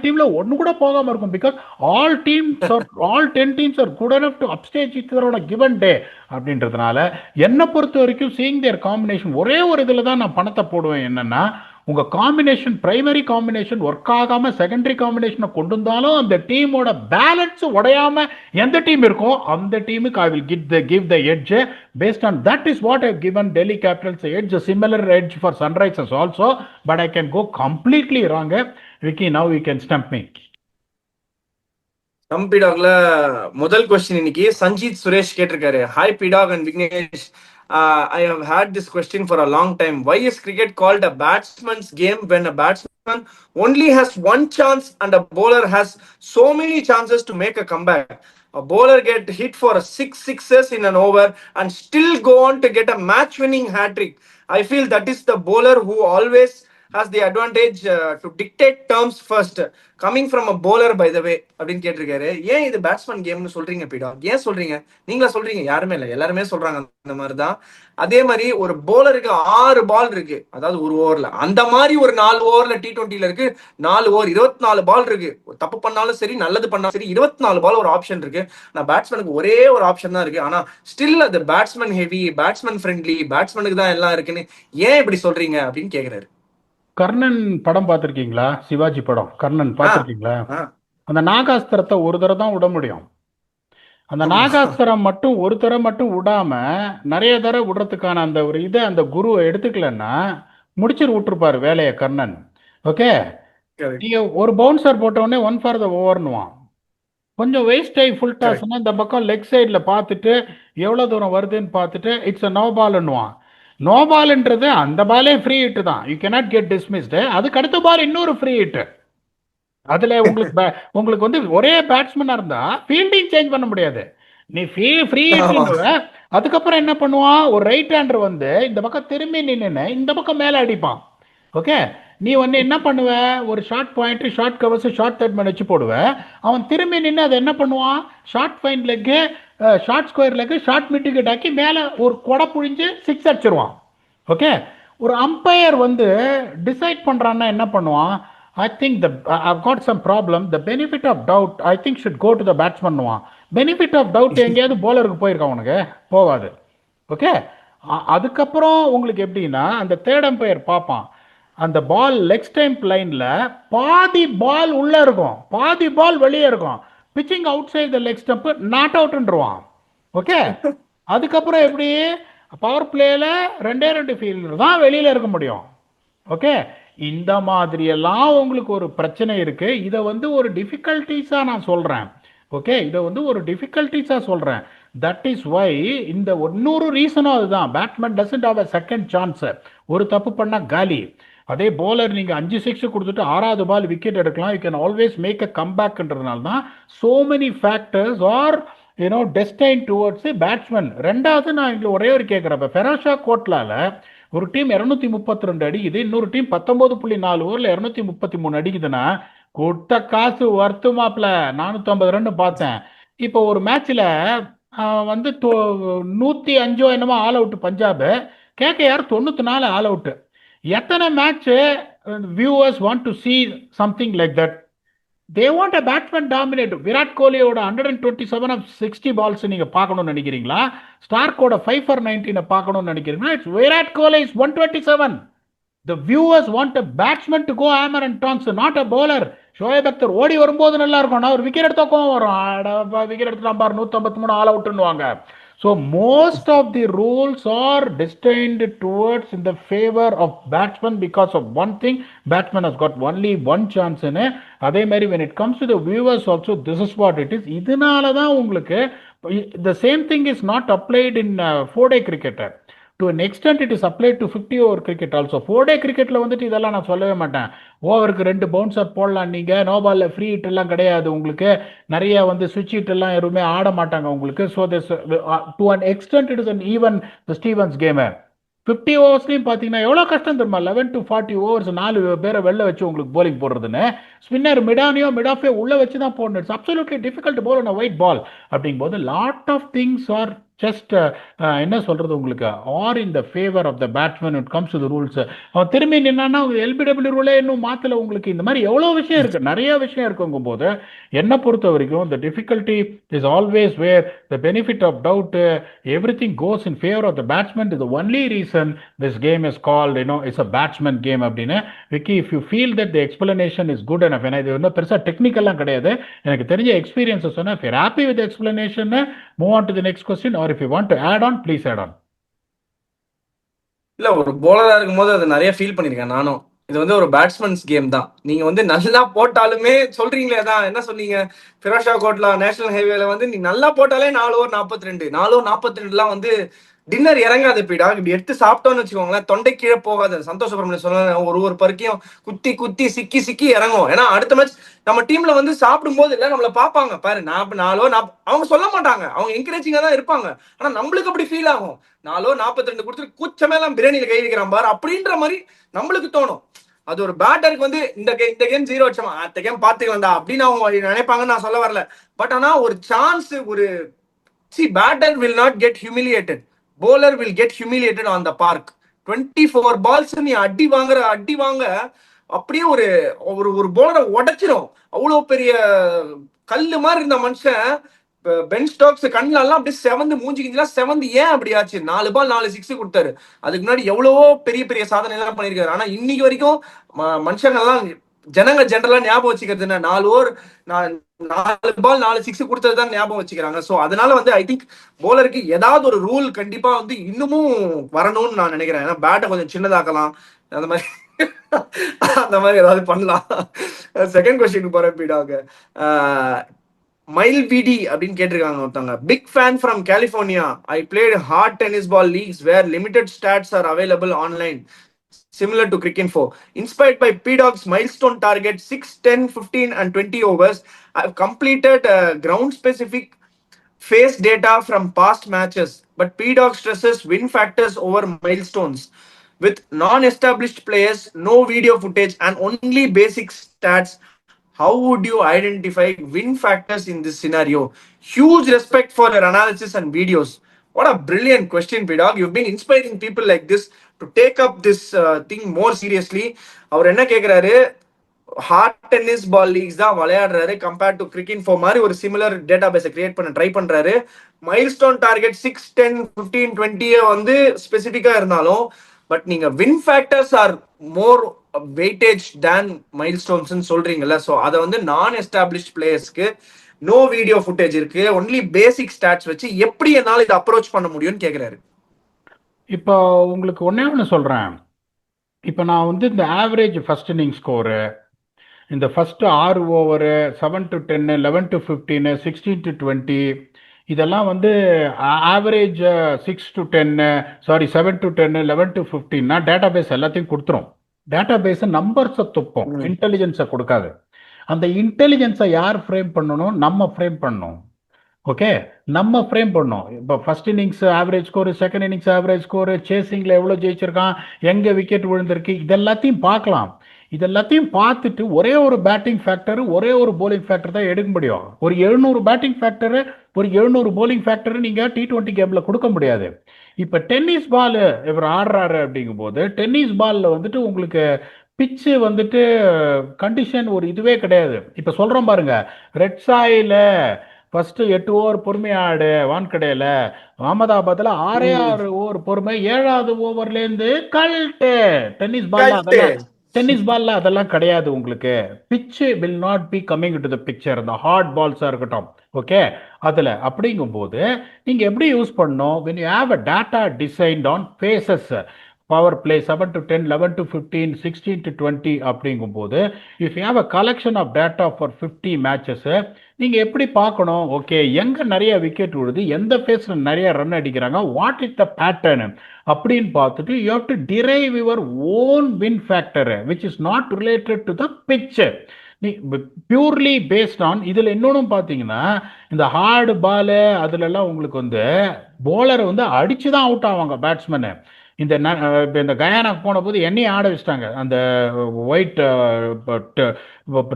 டீம்ல ஒன்னு கூட போகாம இருக்கும். Because all 10 teams are good enough to upstage each அதரோட கிவன் டே அப்படின்றதுனால என்னை பொறுத்த வரைக்கும் சீயிங் தேர் காம்பினேஷன் ஒரே ஒரு இதில் தான் நான் பணத்தை போடுவேன். என்னன்னா உங்க காம்பினேஷன் பிரைமரி காம்பினேஷன் ஒர்க் ஆகாம செகண்டரி காம்பினேஷனை கொண்டு வந்தாலும் அந்த டீமோட பேலன்ஸ் உடையாம எந்த டீம் இருக்கோ அந்த டீமுக்கு I will give the edge. Based on that is what I've given Delhi Capitals edge, a similar edge for Sunrisers also, but I can go completely wrong. Vicky, now you can stump me. Stump பீடாக்ல முதல் question இன்னைக்கு சஞ்சித் சுரேஷ் கேட்டிருக்காரு. Hi PDogg and Vignesh, I have had this question for a long time. Why is cricket called a batsman's game when a batsman only has one chance and a bowler has so many chances to make a comeback? A bowler get hit for 6 sixes in an over and still go on to get a match-winning hat-trick. I feel that is the bowler who always has the advantage to dictate terms first. Coming from a bowler by the way அப்படின்னு கேட்டிருக்காரு. ஏன் இது batsman கேம்னு சொல்றீங்க பீடா? ஏன் சொல்றீங்க? நீங்களா சொல்றீங்க? யாருமே இல்லை, எல்லாருமே சொல்றாங்க அந்த மாதிரி தான். அதே மாதிரி ஒரு bowlerக்கு 6 பால் இருக்கு, அதாவது ஒரு ஓவர்ல. அந்த மாதிரி ஒரு 4 ஓவர்ல T20ல இருக்கு 4 ஓவர் 24 பால் இருக்கு. தப்பு பண்ணாலும் சரி நல்லது பண்ணாலும் சரி 24 பால் ஒரு ஆப்ஷன் இருக்கு. ஆனா பேட்ஸ்மேனுக்கு ஒரே ஒரு ஆப்ஷன் தான் இருக்கு. ஆனா ஸ்டில் அது பேட்ஸ்மேன் ஹெவி, பேட்ஸ்மேன் ஃப்ரெண்ட்லி, பேட்ஸ்மேனுக்கு தான் எல்லாம் இருக்குன்னு ஏன் இப்படி சொல்றீங்க அப்படின்னு கேக்குறாரு. கர்ணன் படம் பார்த்திருக்கீங்களா? சிவாஜி படம் கர்ணன் பார்த்திருக்கீங்களா? அந்த நாகாஸ்திரத்தை ஒரு தடவை தான் விட முடியும். அந்த நாகாஸ்திரம் மட்டும் ஒரு தடவை மட்டும் விடாம நிறைய தடவை விடுறதுக்கான அந்த ஒரு இதை அந்த குருவை எடுத்துக்கலன்னா முடிச்சிரு விட்டுருப்பாரு வேலையை கர்ணன். ஓகே, நீங்க ஒரு பவுன்சர் போட்ட உடனே 1 ஃபார் த ஓவர்னுவான். கொஞ்சம் வேஸ்ட் ஆகி ஃபுல் டாஸ்னா இந்த பக்கம் லெக் சைட்ல பார்த்துட்டு எவ்வளவு தூரம் வருதுன்னு பார்த்துட்டு இட்ஸ் அ நோ பால்னுவான். நோ பால்ன்றது அந்த பாலே ஃப்ரீ ஹிட் தான். You cannot get dismissed. அதுக்கு அடுத்த பால் இன்னொரு ஃப்ரீ ஹிட். அதுல உங்களுக்கு வந்து ஒரே பேட்ஸ்மேனா இருந்தா ஃபீல்டிங் சேஞ்ச் பண்ண முடியாது. நீ ஃப்ரீ ஹிட். அதுக்கப்புறம் என்ன பண்ணுவான், ஒரு ரைட் ஹேண்டர் வந்து இந்த பக்கம் திரும்பி நின்று இந்த பக்கம் மேல அடிப்பான். ஓகே, நீ வந்து என்ன பண்ணுவ, ஒரு short point, short covers, short third man வச்சு போடுவ. அவன் திரும்பி நின்று அதை என்ன பண்ணுவான், short fine leg, short square leg, short mitigate ஆக்கி மேலே ஒரு கொடை புழிஞ்சு 6 அடிச்சிருவான். ஓகே, ஒரு அம்பையர் வந்து டிசைட் பண்ணுறான்னா என்ன பண்ணுவான், I think I've got some problem. The benefit of doubt, I think should go to the batsman. Benefit of doubt எங்கேயாவது போலருக்கு போயிருக்கான், உனக்கு போகாது. ஓகே, அதுக்கப்புறம் உங்களுக்கு எப்படின்னா அந்த தேர்ட் அம்பையர் பார்ப்பான், அந்த பால் லெக் ஸ்டம்ப் லைன்ல பாதி பால் உள்ள இருக்கும், பாதி பால் வெளியே இருக்கும். Pitching outside the leg stump, not அவுட்ன்றுவான். ஓகே, அதுக்கப்புறம் எப்படி பவர் பிளேல 2 ஃபீல்டர் தான் வெளியில இருக்க முடியும். ஓகே, இந்த மாதிரி எல்லாம் உங்களுக்கு ஒரு பிரச்சனை இருக்கு. இதை வந்து ஒரு டிஃபிகல்டிஸா நான் சொல்றேன். ஓகே, இதை வந்து ஒரு டிஃபிகல்டிஸா சொல்றேன். தட் இஸ் வை இந்த இன்னொரு ரீசனும் அதுதான், batsman doesn't have a second chance. ஒரு தப்பு பண்ணா காலி. அதே போலர் நீங்க 5 6 கொடுத்துட்டு 6வது பால் விக்கெட் எடுக்கலாம், you can always make a கம்பேக்ன்றதுனால தான் so many factors are destined towards batsman. ரெண்டாவது நான் இங்க ஒரே ஒரு கேட்குறேன், இப்போ ஃபெராஷா கோட்லால ஒரு டீம் 232 அடிக்குது, இன்னொரு டீம் 19.4 ஓவரில் 233 அடிக்குதுன்னா கொடுத்த காசு வருத்தமாப்ல. 450 ரன் பார்த்தேன். இப்போ ஒரு மேட்ச்ல வந்து 105 என்னமோ all out Punjab, KKR 94 all out. எத்தனை match viewers want to see something like that? They want a batsman dominate. Virat கோலியோட 127 ஆஃப் 60 பால்ஸ் நீங்க பார்க்கணும்னு நினைக்கிறீங்களா? ஸ்டார்க்கோட 5 for 19 பார்க்கணும்னு நினைக்கிறீங்களா? It's Virat Kohli is 127. The viewers want a batsman to go hammer and tongs, not a bowler. Shoaib Akhtar ஓடி வரும்போது நல்லா இருக்கும், ஒரு விக்கெட் எடுத்தா கோவம் வரும். விக்கெட் எடுத்துலாம் பாரு, 153 ஆல் அவுட்னுவாங்க. So most of the rules are destined towards in the favor of batsman because of one thing, batsman has got only one chance in it. அதே மாதிரி when it comes to the viewers also, this is what it is. இதனால தான் உங்களுக்கு the same thing is not applied in 4-day cricketer. To an extent it is applied to 50 over cricket also. 4-day cricketல வந்துட்டு இதெல்லாம் நான் சொல்லவே மாட்டேன். ஓவருக்கு 2 bouncer போடலாம், நீங்க நோ பால்ல ஃப்ரீ ஹிட் எல்லாம் கிடையாது உங்களுக்கு, நிறைய வந்து சுவிட்ச் ஹிட் எல்லாம் எதுவுமே ஆட மாட்டாங்க உங்களுக்கு. So this to an extent it is an even the Stevens game. 50 ஓவர்ஸ்லையும் பார்த்தீங்கன்னா எவ்வளோ கஷ்டம் தெரியுமா? 11 to 40 ஓவர்ஸ் 4 பேரை வெளில வச்சு உங்களுக்கு போலிங் போடுறதுன்னு. ஸ்பின்னர் மிடானியோ மிடாஃபே உள்ள வச்சு தான் போடணும். It's absolutely difficult bowl on white ball. அப்படிங்கும்போது lot of things are just என்ன சொல்றது உங்களுக்கு, are in the favour of the batsman it comes to the rules. அவன் திரும்பி நின்னா எல்பிடபிள்யூ ரூலே இன்னும் மாத்தல உங்களுக்கு. இந்த மாதிரி எவ்வளோ விஷயம் இருக்கு, நிறைய விஷயம் இருக்குங்கும் போது என்னை பொறுத்த வரைக்கும் the difficulty is always where the benefit of doubt everything goes in favour of the batsman. Is only reason this game is called it's a batsman game அப்படின்னு. Vicky, if you feel that the explanation is good enough, ஏன்னா இது இன்னும் பெருசாக டெக்னிக்கல்லாம் கிடையாது, எனக்கு தெரிஞ்ச எக்ஸ்பீரியன்ஸை சொன்னேன். If you happy with explanation, move on to the next question. Or if you want to add on, please add on. இல்ல, ஒரு போலரா இருக்கும்போது அது நிறைய ஃபீல் பண்ணிருக்கேன் நானும். இது வந்து ஒரு பேட்ஸ்மேன்ஸ் கேம் தான். நீங்க வந்து நல்லா போட்டாலுமே சொல்றீங்களே, தான் என்ன சொன்னீங்க, ஃபிரோஷா கோட்லா நேஷனல் ஹைவேல வந்து நீ நல்லா போட்டாலே 4 ஓவர் 42, 4 ஓவர் 42லாம் வந்து டின்னர் இறங்காது பீடா. இப்படி எடுத்து சாப்பிட்டோம்னு வச்சுக்கோங்களேன், தொண்டை கீழே போகாது. சந்தோஷ் சுப்ரமணியம் சொன்ன ஒரு பருக்கையும் குத்தி குத்தி சிக்கி சிக்கி இறங்கும். ஏன்னா அடுத்த மேட்ச் நம்ம டீம்ல வந்து சாப்பிடும் போது இல்ல நம்மள பாப்பாங்க பாரு, 4 அவங்க சொல்ல மாட்டாங்க, அவங்க என்கரேஜிங்கா தான் இருப்பாங்க. ஆனா நம்மளுக்கு அப்படி ஃபீல் ஆகும், 4 ஓவர் 42 கொடுத்துட்டு கூச்சமேலாம் பிரியாணியில கை வைக்கிறான் பாரு அப்படின்ற மாதிரி நம்மளுக்கு தோணும். அது ஒரு பேட்டருக்கு வந்து இந்த கேம் 0 வச்சோமா, அடுத்த கேம் பாத்துக்கலாம்டா அப்படின்னு அவங்க நினைப்பாங்கன்னு நான் சொல்ல வரல. பட் ஆனா ஒரு சான்ஸ், ஒரு batter will not get humiliated, bowler will get humiliated on the park. 24 balls நீ அடி வாங்க அப்படியே ஒரு ஒரு போலரை உடைச்சிரும். அவ்வளவு பெரிய கல்லு மாதிரி இருந்த மனுஷன் பென் ஸ்டோக்ஸ் கண்ணுல எல்லாம் அப்படியே செவந்து, மூஞ்சி கிஞ்சிலாம் செவந்து. ஏன் அப்படி ஆச்சு? 4 பால் 4 6 கொடுத்தாரு. அதுக்கு முன்னாடி எவ்வளவோ பெரிய பெரிய சாதனை எல்லாம் பண்ணிருக்காரு. ஆனா இன்னைக்கு வரைக்கும் மனுஷங்கள்லாம் ஜெனரலா ஞாபகம் வச்சுக்கிறது என்ன, 4 ஓவர் 4 பால் 4 6 கொடுத்ததுதான் ஞாபகம் வச்சுக்கிறாங்க. சோ அதனால வந்து ஐ திங்க் போலருக்கு ஏதாவது ஒரு ரூல் கண்டிப்பா வந்து இன்னமும் வரணும்னு நான் நினைக்கிறேன். ஏன்னா பேட்டை கொஞ்சம் சின்னதாக்கலாம், அந்த மாதிரி அந்த மாதிரி ஏதாவது பண்ணலாம். செகண்ட் கொஸ்டின் போறேன் பீடாக. மைல் பிடி அப்படின்னு கேட்டிருக்காங்க ஒருத்தவங்க. Big fan from California. I played hard tennis ball leagues where limited stats are available online similar to Cricinfo. Inspired by P-Dog's milestone target 6, 10, 15 and 20 overs, I've completed ground-specific face data from past matches, but P-Dog stresses win factors over milestones. With non-established players, no video footage and only basic stats, how would you identify win factors in this scenario? Huge respect for your analysis and videos. What a brilliant question, P-Dog. You've been inspiring people like this to take up this thing more seriously. அவர் என்ன கேக்குறாரு, heart tennis ball leaks தான் விளையாடுறாரு, compared to கிரிக்கின்ஃபோ மாதிரி ஒரு similar data பேஸை create பண்ண try பண்றாரு. Milestone target 6, 10, 15, 20 வந்து ஸ்பெசிபிக்கா இருந்தாலும், பட் நீங்க வின் ஃபேக்டர்ஸ் ஆர் மோர் வெயிட்டேஜ் தேன் மைல்ஸ்டோன்ஸ் சொல்றீங்கல்ல. ஸோ அதை வந்து நான் எஸ்டாப்ளிஷ்ட் பிளேயர்ஸ்க்கு நோ வீடியோ ஃபுட்டேஜ் இருக்கு, ஒன்லி பேசிக் ஸ்டாட்ஸ் வச்சு எப்படி என்னால இதை அப்ரோச் பண்ண முடியும்னு கேக்குறாரு. இப்போ உங்களுக்கு ஒன்று சொல்கிறேன். இப்போ நான் வந்து இந்த ஆவரேஜ் ஃபர்ஸ்ட் இன்னிங் ஸ்கோரு, இந்த first 6 over, 7 to 10, 11 to 15, 16 to 20, இதெல்லாம் வந்து average 6 to 10, sorry 7 to 10, 11 to 15 database எல்லாத்தையும் கொடுத்துரும். டேட்டா பேஸ் நம்பர்ஸை துப்போம், ம். இன்டெலிஜென்ஸை கொடுக்காது. அந்த இன்டெலிஜென்ஸை யார் ஃப்ரேம் பண்ணணும்? நம்ம ஃப்ரேம் பண்ணணும். ஓகே, நம்ம ஃப்ரேம் பண்ணோம். இப்போ first innings average score, second innings average score, சேசிங்ல எவ்வளோ ஜெயிச்சிருக்கான், எங்க விக்கெட் விழுந்திருக்கு, இதெல்லாத்தையும் பார்க்கலாம். இதெல்லாத்தையும் பார்த்துட்டு ஒரே ஒரு பேட்டிங் ஃபேக்டர், ஒரே ஒரு போலிங் ஃபேக்டர் தான் எடுக்க முடியும். ஒரு 700 பேட்டிங் ஃபேக்டர், ஒரு 700 போலிங் ஃபேக்டர் நீங்க T20 கேம்ல கொடுக்க முடியாது. இப்ப டென்னிஸ் பால் இவர் ஆடுறாரு அப்படிங்கும்போது, டென்னிஸ் பால்ல வந்துட்டு உங்களுக்கு பிச்சு வந்துட்டு கண்டிஷன் ஒரு இதுவே கிடையாது. இப்ப சொல்றோம் பாருங்க, ரெட் சாயில ஃபர்ஸ்ட் 8 ஓவர் பொறுமையா ஆடு வான்கடையில, அகமதாபாத்ல 6 ம். 6 ஓவர் பொறுமை, 7வது ஓவர்ல இருந்து கல்ட்டு. டென்னிஸ் பால்ல கரெக்ட். அதெல்லாம் டென்னிஸ் பால்ல அதெல்லாம் கிடையாது. உங்களுக்கு pitch will not be coming to the picture, இந்த ஹார்ட் பால்ஸா இருக்கட்டும். ஓகே, அதுல அப்படிங்கும்போது நீங்க எப்படி யூஸ் பண்ணணும்? when you have a data designed on phases, power play 7 to 10, 11 to 15, 16 to 20 அப்படிங்கும்போது, if you have a collection of data for 50 matches, நீங்க எப்படி பார்க்கணும்? ஓகே, எங்க நிறைய விக்கெட் விழுது, எந்த ஃபேஸ்ல நிறைய ரன் அடிக்கிறாங்க, வாட் இஸ் த பேட்டர்ன் அப்படின்னு பார்த்துட்டு you have to drive your own win factor which is not related to the pitch. நீ பியூர்லி பேஸ்ட் ஆன் இதில் இன்னொன்றும் பார்த்தீங்கன்னா, இந்த ஹார்டு பாலு அதுலலாம் உங்களுக்கு வந்து போலரை வந்து அடிச்சு தான் அவுட் ஆவாங்க பேட்ஸ்மேனு. இப்ப இந்த கயானாக்கு போன போது என்னையும் ஆட வச்சிட்டாங்க. அந்த ஒயிட்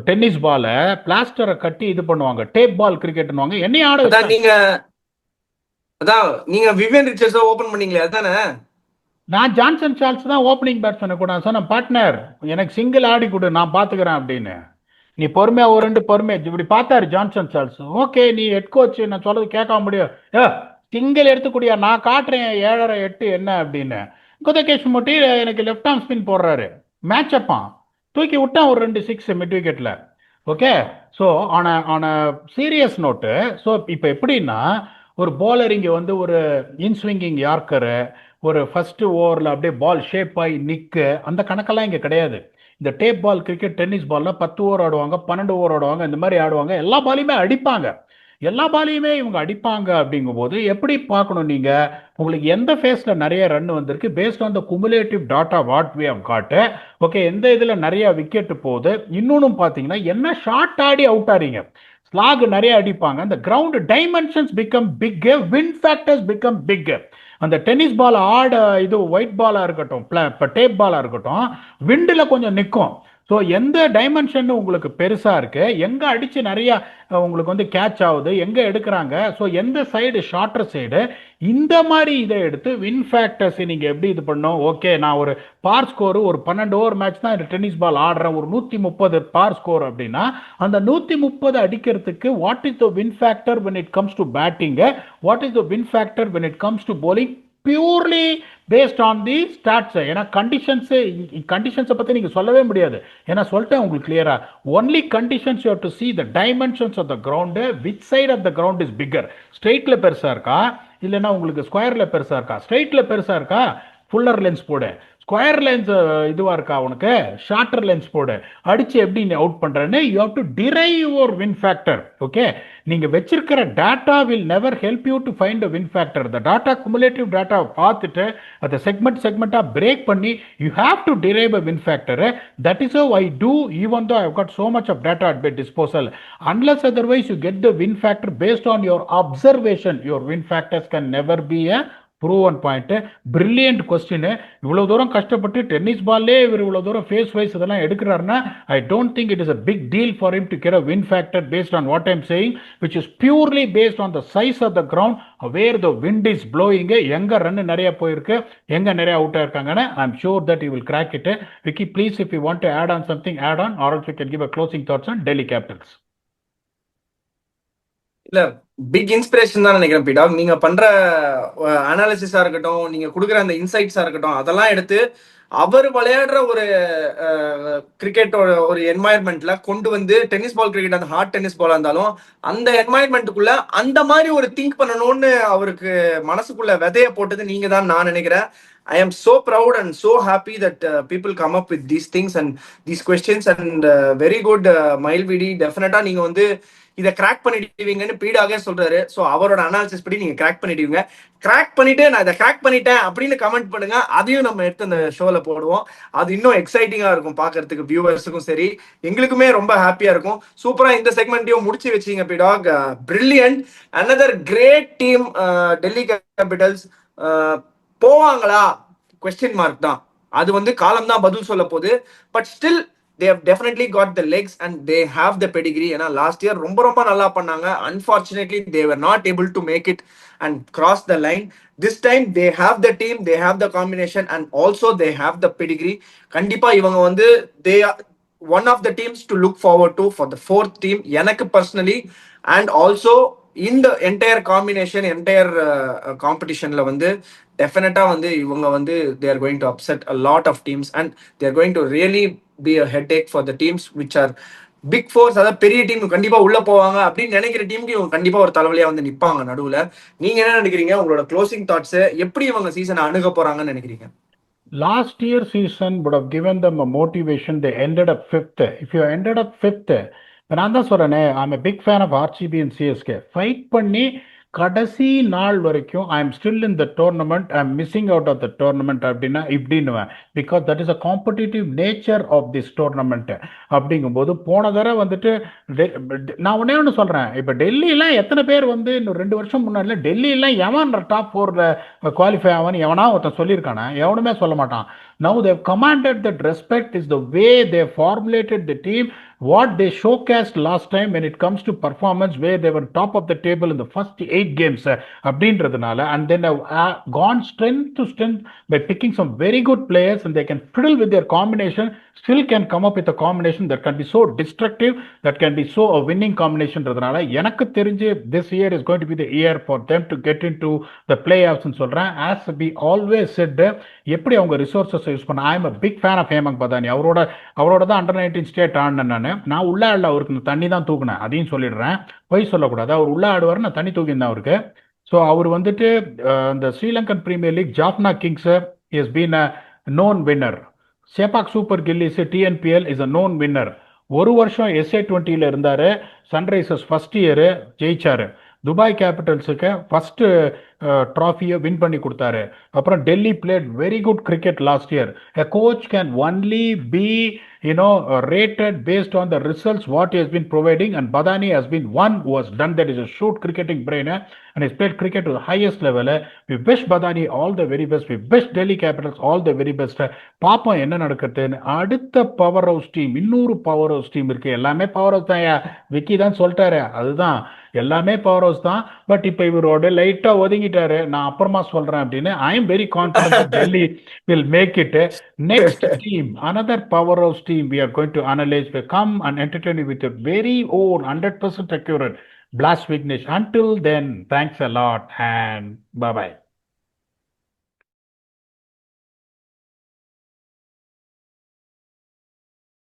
டென்னிஸ் பாலை பிளாஸ்டரை கட்டி இது பண்ணுவாங்க, டேப் பால் கிரிக்கெட்னுவாங்க, என்னையும் ஆட அதான் வச்சிட்டாங்க. நீங்க அதான் நீங்க விவியன் ரிச்சர்ஸ ஓபன் பண்ணீங்களே அதானே? நான் ஜான்சன் சார்ல்ஸ் தான் ஓப்பனிங் பேட்ஸ்மேனை கூட நான் சொன்னேன், பார்ட்னர் எனக்கு சிங்கிள் ஆடி கொடு, நான் பார்த்துக்கிறேன் அப்படின்னு. நீ பொறுமையா ஒரு 2 பொறுமையா இப்படி பார்த்தாரு ஜான்சன் சார்ல்ஸ். ஓகே, நீ ஹெட் கோச், நான் சொல்றது கேட்க முடியும், சிங்கிள் எடுத்துக்கூடியா, நான் காட்டுறேன் 7.5 8 என்ன அப்படின்னு. குதகேஷ் முட்டி எனக்கு லெஃப்ட் ஆர்ம் ஸ்பின் போடுறாரு, மேட்ச் அப்பான் தூக்கி விட்டான் ஒரு 2 6 மிட் விக்கெட்ல. ஓகே, ஸோ ஆன சீரியஸ் நோட்டு. ஸோ இப்போ எப்படின்னா, ஒரு bowler இங்கே வந்து ஒரு இன்ஸ்விங்கிங் யார்க்கரு, ஒரு ஃபர்ஸ்ட் ஓவரில் அப்படியே பால் ஷேப் ஆகி நிற்கு, அந்த கணக்கெல்லாம் இங்கே கிடையாது. இந்த டேப் பால் கிரிக்கெட் டென்னிஸ் பால்ல 10 ஓவர் ஆடுவாங்க, 12 ஓவர் ஆடுவாங்க, இந்த மாதிரி ஆடுவாங்க. எல்லா பாலையுமே அடிப்பாங்க, எல்லா பாலையுமே இவங்க அடிப்பாங்க. அப்படிங்கும்போது எப்படி பார்க்கணும் நீங்க? உங்களுக்கு எந்த ஃபேஸ்ல நிறைய ரன் வந்திருக்கு, based on the cumulative data what we have got. Okay, எந்த இதுல நிறைய விக்கெட் போகுது, இன்னொன்னு பாத்தீங்கன்னா என்ன ஷார்ட் ஆடி அவுட் ஆறீங்க, ஸ்லாக் நிறைய அடிப்பாங்க, அந்த ground dimensions become big, win factors become big. அந்த டென்னிஸ் பால் ஆட இது ஒயிட் பாலா இருக்கட்டும், இப்போ டேப் பாலா இருக்கட்டும், விண்டில் கொஞ்சம் நிற்கும். ஸோ எந்த டைமென்ஷன் உங்களுக்கு பெருசா இருக்கு, எங்க அடிச்சு நிறைய உங்களுக்கு வந்து கேட்ச் ஆகுது, எங்க எடுக்கிறாங்க, ஸோ எந்த சைடு ஷார்ட்டர் சைடு, இந்த மாதிரி இதை எடுத்து வின் ஃபேக்டர்ஸ் நீங்க எப்படி இது பண்ணும்? ஓகே, நான் ஒரு பார் ஸ்கோர், ஒரு 12 ஓவர் மேட்ச் தான் இந்த டென்னிஸ் பால் ஆடுறேன், ஒரு 130 பார் ஸ்கோர் அப்படின்னா, அந்த 130 அடிக்கிறதுக்கு what is the win factor when it comes to batting, what is the win factor when it comes to bowling, purely based on the stats. ஏன்னா கண்டிஷன்ஸை பற்றி நீங்கள் சொல்லவே முடியாது. ஏன்னா சொல்லிட்டேன் உங்களுக்கு கிளியரா, only conditions you have to see the dimensions of the ground, which side of the ground is bigger. ஸ்ட்ரெயிட்ல பெருசா இருக்கா, இல்லைன்னா உங்களுக்கு ஸ்கொயர்ல பெருசா இருக்கா? ஸ்ட்ரெயிட்ல பெருசா இருக்கா, ஃபுல்லர் லென்ஸ் போடு. ஸ்கொயர் லென்ஸ் இதுவா இருக்கா உனக்கு, ஷார்ட்டர் லென்ஸ் போடு. அடிச்சு எப்படி நீ அவுட் பண்றேன்னு you have to drive your win factor. Okay, நீங்க வச்சிருக்கிற data will never help you to find a win factor. இந்த டேட்டா குமுலேட்டிவ் டேட்டா பார்த்துட்டு அதை செக்மெண்டா பிரேக் பண்ணி you have to drive a win factor. That is how I do, even though I have got so much of data at my disposal. Unless otherwise you get the win factor based on your observation, your win factors can never be a proven point. Brilliant question. இவ்வளவு தூரம் கஷ்டப்பட்டு tennis பால்லே இவர் இவ்வளவு தூரம் phase wise இதெல்லாம் எடுக்கிறாருன்னா, I don't think it is a big deal for him to get a win factor based on what I'm saying, which is purely based on the size of the ground, where the wind is blowing, எங்க run நிறைய போயிருக்கு, எங்க நிறைய out ஆயிருக்காங்கன்னு. I'm sure that you will crack it. Vicky, please, if you want to add on something, add on, or else we can give a closing thoughts on Delhi Capitals. இல்ல, big inspiration தான் நினைக்கிறேன் பீடாக். நீங்க பண்ற அனாலிசிஸா இருக்கட்டும், நீங்க கொடுக்குற அந்த இன்சைட்ஸா இருக்கட்டும், அதெல்லாம் எடுத்து அவர் விளையாடுற ஒரு கிரிக்கெட்டோட ஒரு என்வாயர்மெண்ட்ல கொண்டு வந்து, டென்னிஸ் பால் கிரிக்கெட் அந்த ஹார்ட் டென்னிஸ் பாலா இருந்தாலும் அந்த என்வாயர்மெண்ட்டுக்குள்ள அந்த மாதிரி ஒரு திங்க் பண்ணணும்னு அவருக்கு மனசுக்குள்ள விதைய போட்டது நீங்க தான் நான் நினைக்கிறேன். I am so proud and so happy that people come up with these things and these questions and very good மயில்விடி டெஃபினட்டா நீங்க வந்து இதை கிராக் பண்ணிடுவீங்கன்னு பீடாக சொல்றாரு. ஸோ அவரோட அனாலிசிஸ் படி நீங்க கிராக் பண்ணிடுவீங்க. கிராக் பண்ணிட்டு நான் இதை கிராக் பண்ணிட்டேன் அப்படின்னு கமெண்ட் பண்ணுங்க, அதையும் நம்ம எடுத்து அந்த ஷோல போடுவோம். அது இன்னும் எக்ஸைட்டிங்கா இருக்கும் பார்க்கறதுக்கு, வியூவர்ஸுக்கும் சரி எங்களுக்குமே ரொம்ப ஹாப்பியா இருக்கும். சூப்பரா இந்த செக்மெண்ட்டையும் முடிச்சு வச்சீங்க PDogg. Brilliant. Another great team Delhi Capitals. போவாங்களா கொஸ்டின் மார்க் தான், அது வந்து காலம் தான் பதில் சொல்ல போகுது. But still they have definitely got the legs and they have the pedigree. ஏன்னா லாஸ்ட் இயர் ரொம்ப ரொம்ப நல்லா பண்ணாங்க. Unfortunately they were not able to make it and cross the line. This time they have the team, they have the combination and also they have the pedigree. கண்டிப்பா இவங்க வந்து they are one of the teams to look forward to for the fourth team எனக்கு personally. And also in the entire combination, entire competitionல வந்து டெஃபினட்டா வந்து இவங்க வந்து they are going to upset a lot of teams and they are going to really be a headache for the teams which are big force. அதாவது பெரிய team கண்டிப்பா உள்ள போவாங்க அப்படின்னு நினைக்கிற டீமுக்கு இவங்க கண்டிப்பா ஒரு தலைவலியா வந்து நிப்பாங்க நடுவுல. நீங்க என்ன நினைக்கிறீங்க? உங்களோட க்ளோசிங் தாட்ஸ், எப்படி இவங்க சீசனை அணுக போறாங்கன்னு நினைக்கிறீங்க? Last year season would have given them a motivation. They ended up fifth. If you ended up fifth, நான் தான் சொல்றேனே, I'm a big fan of RCB and CSK. Fight பண்ணி கடைசி நாள் வரைக்கும் I am still in the tournament, I am missing out of the tournament அப்படின்னா இப்படின்னுவேன். Because that is a competitive nature of this tournament. அப்படிங்கும்போது போன தடவை வந்துட்டு நான் ஒன்னே ஒன்று சொல்கிறேன், இப்போ டெல்லியெலாம் எத்தனை பேர் வந்து இன்னும் 2 வருஷம் முன்னாடி டெல்லியெலாம் எவன் டாப் 4 குவாலிஃபை ஆவான்னு எவனா ஒருத்தன் சொல்லியிருக்கானே? எவனுமே சொல்ல மாட்டான். Now they've commanded that respect is the way they formulated the team, what they showcased last time when it comes to performance, where they were top of the table in the first 8 games அப்படின்றதுனால, and then have gone strength to strength by picking some very good players and they can fiddle with their combination, still can come up with a combination that can be so destructive, that can be so a winning combinationன்றதுனால எனக்கு தெரிஞ்சு this year is going to be the year for them to get into the playoffs ன்னு சொல்றேன். As we always said, எப்படி அவங்க resources use பண்ண, I am a big fan of Hemant Badani. அவரோட தான் under 19 state ஆடினேன். நான் உள்ள ஆடல, அவருக்கு தண்ணி தான் தூக்குனேன், அதையும் சொல்லிடுறேன், பொய் சொல்லக்கூடாது. அவர் உள்ள ஆடுவார், நான் தண்ணி தூக்கியிருந்தேன் அவருக்கு. ஸோ அவர் வந்துட்டு இந்த Sri Lankan premier league Jaffna Kings is been a known winner. Chepauk super gillies TNPL is a known winner. ஒரு வருஷம் SA20 இருந்தாரு. Sunrisers first year ஜெயிச்சாரு. Dubai கேபிட்டல்ஸுக்கு first ட்ராஃபியை win பண்ணி கொடுத்தாரு. அப்புறம் Delhi played very good cricket last year. A coach can only be rated based on the results what he has been providing, and Badani has been one who has done that. Is a shrewd cricketing brain and has played cricket to the highest level. We wish Badani all the very best. We wish Delhi Capitals all the very best. பாப்போம் என்ன நடக்குதுன்னு. அடுத்த power house team, இன்னொரு power house team இருக்கு. எல்லாமே power house தான், விக்கி தான் சொல்லிட்டாரு, அதுதான் எல்லாமே பவர் ஹவுஸ் தான். பட் இப்போ இவரோட லைட்டா ஒதுங்கிட்டாரு, நான் அப்புறமா சொல்றேன் அப்படின்னு. I am very confident Delhi will make it. Next team, another powerhouse team we are going to analyze. We come and entertain you with your very own 100% accurate Blast Vignesh. Until then, thanks a lot and bye bye.